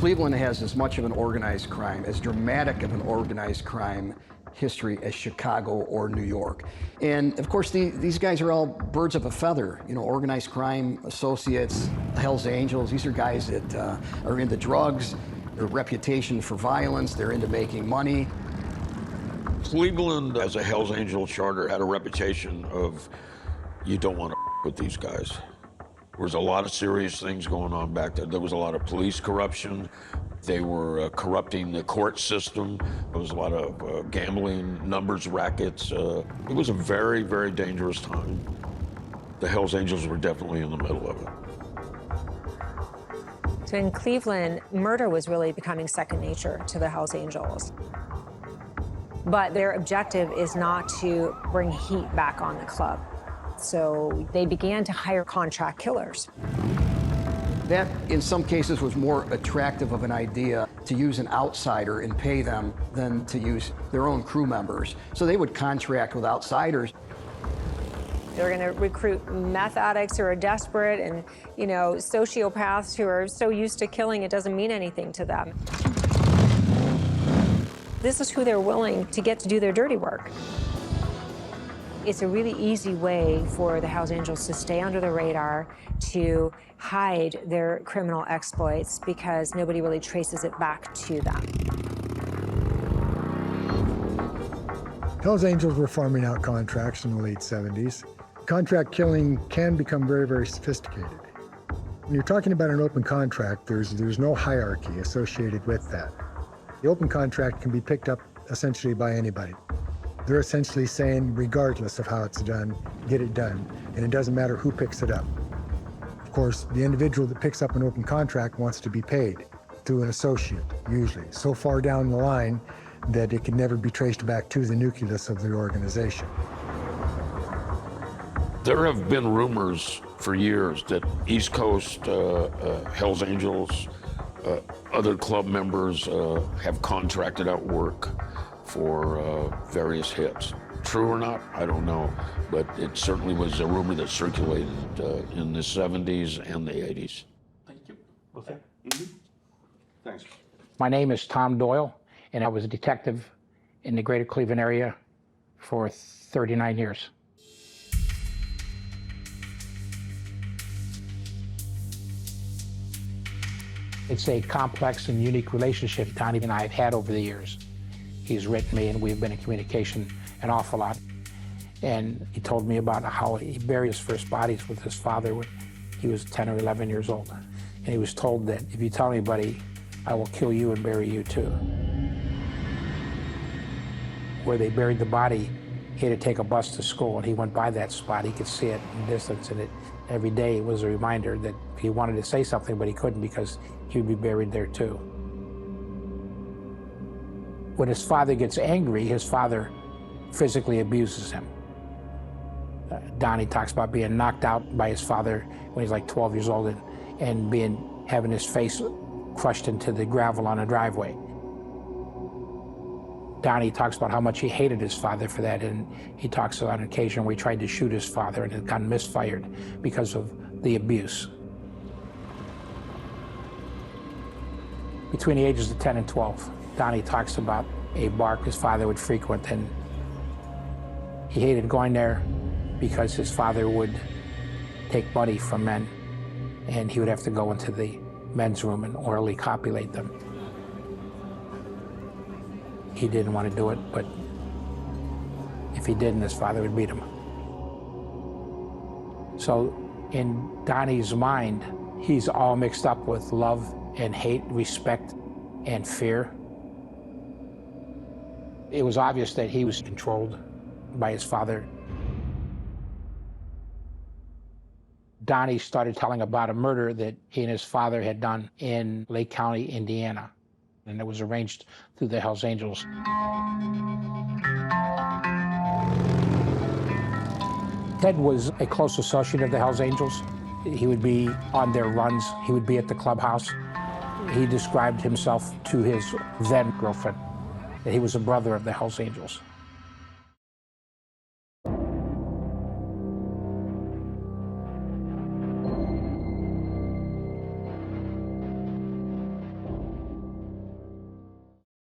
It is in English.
Cleveland has as much of an organized crime, as dramatic of an organized crime history as Chicago or New York. And of course, these guys are all birds of a feather. You know, organized crime associates, Hells Angels, these are guys that are into drugs, their reputation for violence, they're into making money. Cleveland, as a Hells Angel charter, had a reputation of, you don't want to with these guys. There was a lot of serious things going on back there. There was a lot of police corruption. They were corrupting the court system. There was a lot of gambling, numbers rackets. It was a very, very dangerous time. The Hells Angels were definitely in the middle of it. So in Cleveland, murder was really becoming second nature to the Hells Angels. But their objective is not to bring heat back on the club. So they began to hire contract killers. That, in some cases, was more attractive of an idea to use an outsider and pay them than to use their own crew members. So they would contract with outsiders. They're going to recruit meth addicts who are desperate and, you know, sociopaths who are so used to killing it doesn't mean anything to them. This is who they're willing to get to do their dirty work. It's a really easy way for the Hells Angels to stay under the radar, to hide their criminal exploits, because nobody really traces it back to them. Hells Angels were farming out contracts in the late 70s. Contract killing can become very, very sophisticated. When you're talking about an open contract, there's no hierarchy associated with that. The open contract can be picked up essentially by anybody. They're essentially saying, regardless of how it's done, get it done, and it doesn't matter who picks it up. Of course, the individual that picks up an open contract wants to be paid through an associate, usually, so far down the line that it can never be traced back to the nucleus of the organization. There have been rumors for years that East Coast Hells Angels, other club members have contracted out work for various hits. True or not, I don't know, but it certainly was a rumor that circulated in the 70s and the 80s. Thank you. Okay. Thanks. My name is Tom Doyle, and I was a detective in the greater Cleveland area for 39 years. It's a complex and unique relationship Donnie and I have had over the years. He's written me, and we've been in communication an awful lot. And he told me about how he buried his first bodies with his father when he was 10 or 11 years old. And he was told that if you tell anybody, I will kill you and bury you too. Where they buried the body, he had to take a bus to school, and he went by that spot. He could see it in the distance, and every day was a reminder that he wanted to say something, but he couldn't because he would be buried there too. When his father gets angry, his father physically abuses him. Donnie talks about being knocked out by his father when he's like 12 years old and having his face crushed into the gravel on a driveway. Donnie talks about how much he hated his father for that, and he talks on an occasion where he tried to shoot his father and it got misfired because of the abuse. Between the ages of 10 and 12, Donnie talks about a bar his father would frequent, and he hated going there because his father would take money from men, and he would have to go into the men's room and orally copulate them. He didn't want to do it, but if he didn't, his father would beat him. So in Donnie's mind, he's all mixed up with love and hate, respect and fear. It was obvious that he was controlled by his father. Donnie started telling about a murder that he and his father had done in Lake County, Indiana, and it was arranged through the Hells Angels. Ted was a close associate of the Hells Angels. He would be on their runs. He would be at the clubhouse. He described himself to his then girlfriend that he was a brother of the Hells Angels.